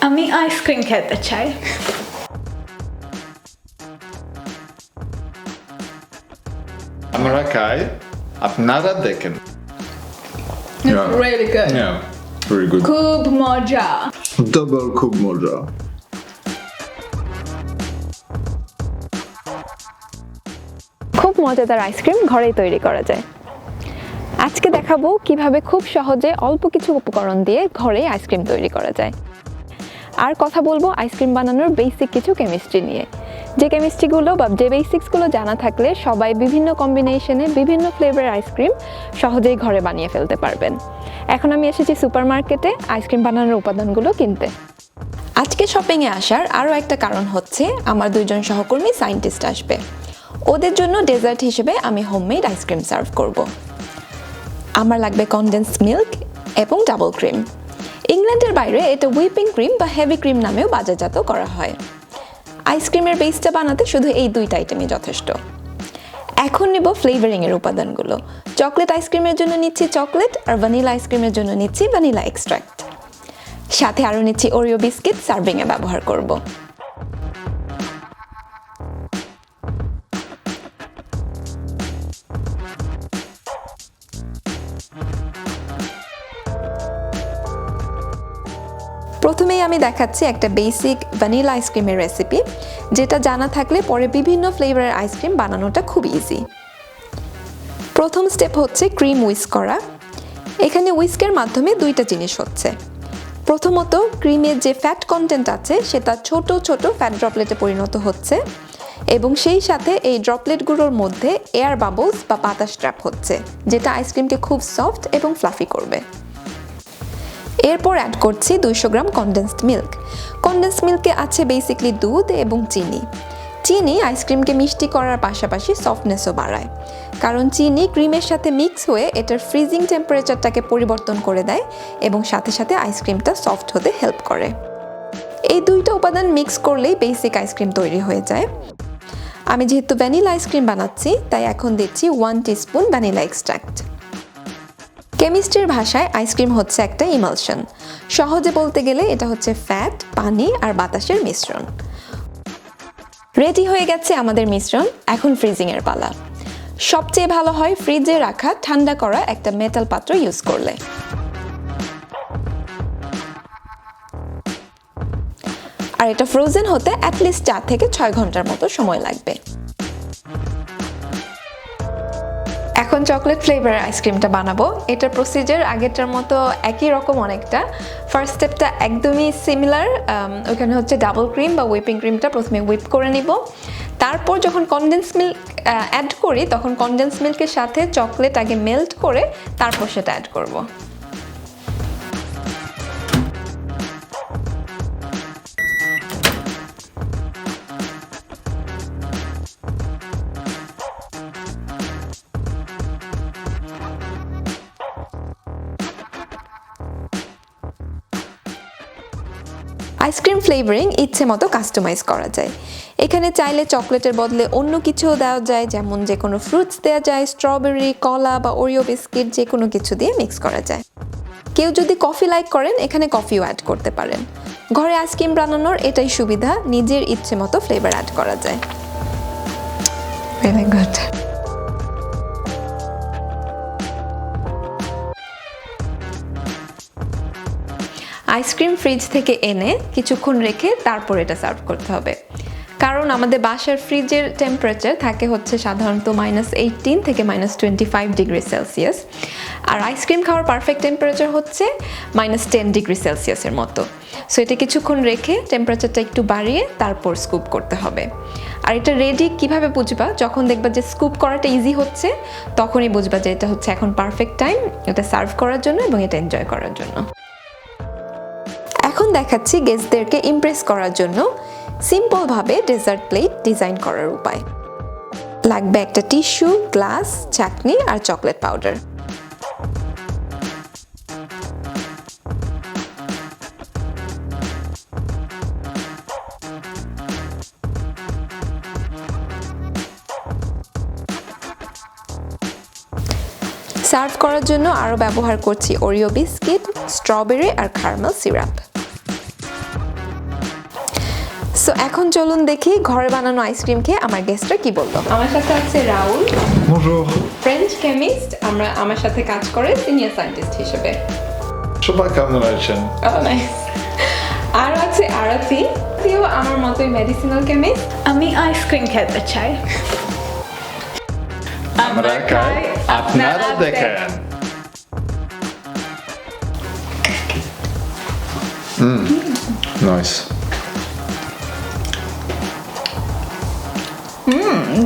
আমি আইসক্রিম খেতে চাই। আমরা খাই, আপনারা দেখেন। Really good. Yeah, very good. খুব মজা। Double খুব মজা। খুব মজাদার আইসক্রিম ঘরেই তৈরি করা যায়। আজকে দেখাবো কিভাবে খুব সহজে অল্প কিছু উপকরণ দিয়ে ঘরেই আইসক্রিম তৈরি করা যায়। আর কথা বলবো আইসক্রিম বানানোর বেসিক কিছু কেমিস্ট্রি নিয়ে, যে কেমিস্ট্রিগুলো বা যে বেসিক্সগুলো জানা থাকলে সবাই বিভিন্ন কম্বিনেশনে বিভিন্ন ফ্লেভারের আইসক্রিম সহজেই ঘরে বানিয়ে ফেলতে পারবেন। এখন আমি এসেছি সুপারমার্কেটে আইসক্রিম বানানোর উপাদানগুলো কিনতে। আজকে শপিংয়ে আসার আরও একটা কারণ হচ্ছে আমার দুইজন সহকর্মী সায়েন্টিস্ট আসবে। ওদের জন্য ডেজার্ট হিসেবে আমি হোমমেড আইসক্রিম সার্ভ করব। আমার লাগবে কনডেন্সড মিল্ক এবং ডাবল ক্রিম। ইংল্যান্ডের বাইরে এটা হুইপিং ক্রিম বা হেভি ক্রিম নামেও বাজারজাত করা হয়। আইসক্রিমের বেসটা বানাতে শুধু এই দুইটা আইটেমই যথেষ্ট। এখন নেব ফ্লেভারিংয়ের উপাদানগুলো। চকলেট আইসক্রিমের জন্য নিচ্ছি চকলেট, আর ভ্যানিলা আইসক্রিমের জন্য নিচ্ছি ভ্যানিলা এক্সট্রাক্ট। সাথে আরও নিচ্ছি ওরিও বিস্কিট, সার্ভিংয়ে ব্যবহার করব। প্রথমেই আমি দেখাচ্ছি একটা বেসিক ভ্যানিলা আইসক্রিমের রেসিপি, যেটা জানা থাকলে পরে বিভিন্ন ফ্লেভারের আইসক্রিম বানানোটা খুব ইজি। প্রথম স্টেপ হচ্ছে ক্রিম হুইস্ক করা। এখানে হুইস্কের মাধ্যমে দুইটা জিনিস হচ্ছে। প্রথমত ক্রিমের যে ফ্যাট কন্টেন্ট আছে সেটা ছোট ছোট ফ্যাট ড্রপলেটে পরিণত হচ্ছে, এবং সেই সাথে এই ড্রপলেটগুলোর মধ্যে এয়ার বাবলস বা বাতাস ট্র্যাপ হচ্ছে, যেটা আইসক্রিমকে খুব সফট এবং ফ্লাফি করবে। এরপর অ্যাড করছি 200 গ্রাম কনডেন্সড মিল্ক। কনডেন্সড মিল্কে আছে বেসিকলি দুধ এবং চিনি। চিনি আইসক্রিমকে মিষ্টি করার পাশাপাশি সফটনেসও বাড়ায়, কারণ চিনি ক্রিমের সাথে মিক্স হয়ে এটার ফ্রিজিং টেম্পারেচারটাকে পরিবর্তন করে দেয় এবং সাথে সাথে আইসক্রিমটা সফট হতে হেল্প করে। এই দুইটা উপাদান মিক্স করলেই বেসিক আইসক্রিম তৈরি হয়ে যায়। আমি যেহেতু ভ্যানিলা আইসক্রিম বানাচ্ছি তাই এখন দিচ্ছি 1 টিস্পুন ভ্যানিলা এক্সট্রাক্ট। কেমিস্ট্রির ভাষায় আইসক্রিম হচ্ছে একটা ইমালশন। সহজে বলতে গেলে এটা হচ্ছে ফ্যাট, পানি আর বাতাসের মিশ্রণ। রেডি হয়ে গেছে আমাদের মিশ্রণ, এখন ফ্রিজিংয়ের পালা। সবচেয়ে ভালো হয় ফ্রিজে রাখা ঠান্ডা করা একটা মেটাল পাত্র ইউজ করলে। আর এটা ফ্রোজেন হতে অ্যাটলিস্ট 4 থেকে 6 ঘন্টার মতো সময় লাগবে। এখন চকলেট ফ্লেভারের আইসক্রিমটা বানাবো। এটার প্রসিজার আগেরটার মতো একই রকম অনেকটা। ফার্স্ট স্টেপটা একদমই সিমিলার। ওখানে হচ্ছে ডাবল ক্রিম বা হুইপিং ক্রিমটা প্রথমে হুইপ করে নিব। তারপর যখন কনডেন্স মিল্ক অ্যাড করি তখন কনডেন্স মিল্কের সাথে চকলেট আগে মেল্ট করে তারপর সেটা অ্যাড করব। আইসক্রিম ফ্লেভারিং ইচ্ছে মতো কাস্টমাইজ করা যায়। এখানে চাইলে চকলেটের বদলে অন্য কিছুও দেওয়া যায়, যেমন যে কোনো ফ্রুটস দেওয়া যায়, স্ট্রবেরি, কলা বা ওরিও বিস্কিট, যে কোনো কিছু দিয়ে মিক্স করা যায়। কেউ যদি কফি লাইক করেন এখানে কফিও অ্যাড করতে পারেন। ঘরে আইসক্রিম বানানোর এটাই সুবিধা, নিজের ইচ্ছে মতো ফ্লেভার অ্যাড করা যায়। Very good. আইসক্রিম ফ্রিজ থেকে এনে কিছুক্ষণ রেখে তারপর এটা সার্ভ করতে হবে, কারণ আমাদের বাসার ফ্রিজের টেম্পারেচার থাকে হচ্ছে সাধারণত -18 থেকে -25 ডিগ্রি সেলসিয়াস, আর আইসক্রিম খাওয়ার পারফেক্ট টেম্পারেচার হচ্ছে -10 ডিগ্রি সেলসিয়াসের মতো। সো এটা কিছুক্ষণ রেখে টেম্পারেচারটা একটু বাড়িয়ে তারপর স্কুপ করতে হবে। আর এটা রেডি কিভাবে বুঝবা? যখন দেখবা যে স্কুপ করাটা ইজি হচ্ছে তখনই বুঝবা যে এটা হচ্ছে এখন পারফেক্ট টাইম এটা সার্ভ করার জন্য এবং এটা এনজয় করার জন্য। এখন দেখাচ্ছি গেস্টদেরকে ইমপ্রেস করার জন্য সিম্পলভাবে ডেজার্ট প্লেট ডিজাইন করার উপায়। লাগবে একটা টিস্যু, গ্লাস, চাটনি আর চকলেট পাউডার। সার্ভ করার জন্য আরও ব্যবহার করছি ওরিও বিস্কিট, স্ট্রবেরি আর ক্যারামেল সিরাপ। সো এখন চলুন দেখি ঘরে বানানো আইসক্রিম খেয়ে আমার গেস্টরা কি বললো। আমার সাথে আছে রাহুল, Bonjour. ফ্রেঞ্চ কেমিস্ট, আমার সাথে কাজ করে সিনিয়র সায়েন্টিস্ট হিসেবে। সবাই কেমন আছেন? আর আছে আরাতি, তিও আমার মতোই মেডিসিনাল কেমিস্ট। আমি আইসক্রিম খেতে চাই। আমরা খাই, আপনারা দেখেন। Nice.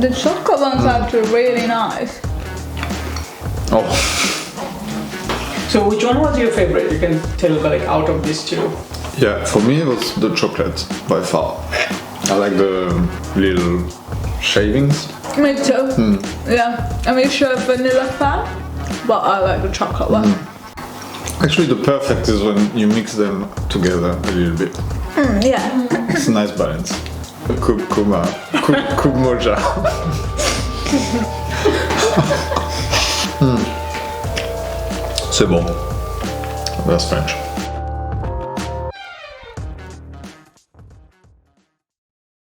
The chocolate ones are actually really nice. Oh, So which one was your favorite? You can tell like out of these two. yeah, for me it was the chocolate by far. I like the little shavings. Me too. Yeah, I'm usually a vanilla fan, but I like the chocolate one. Actually, the perfect is when you mix them together a little bit. Yeah. It's a nice balance. Kub moja. C'est bon. That's French.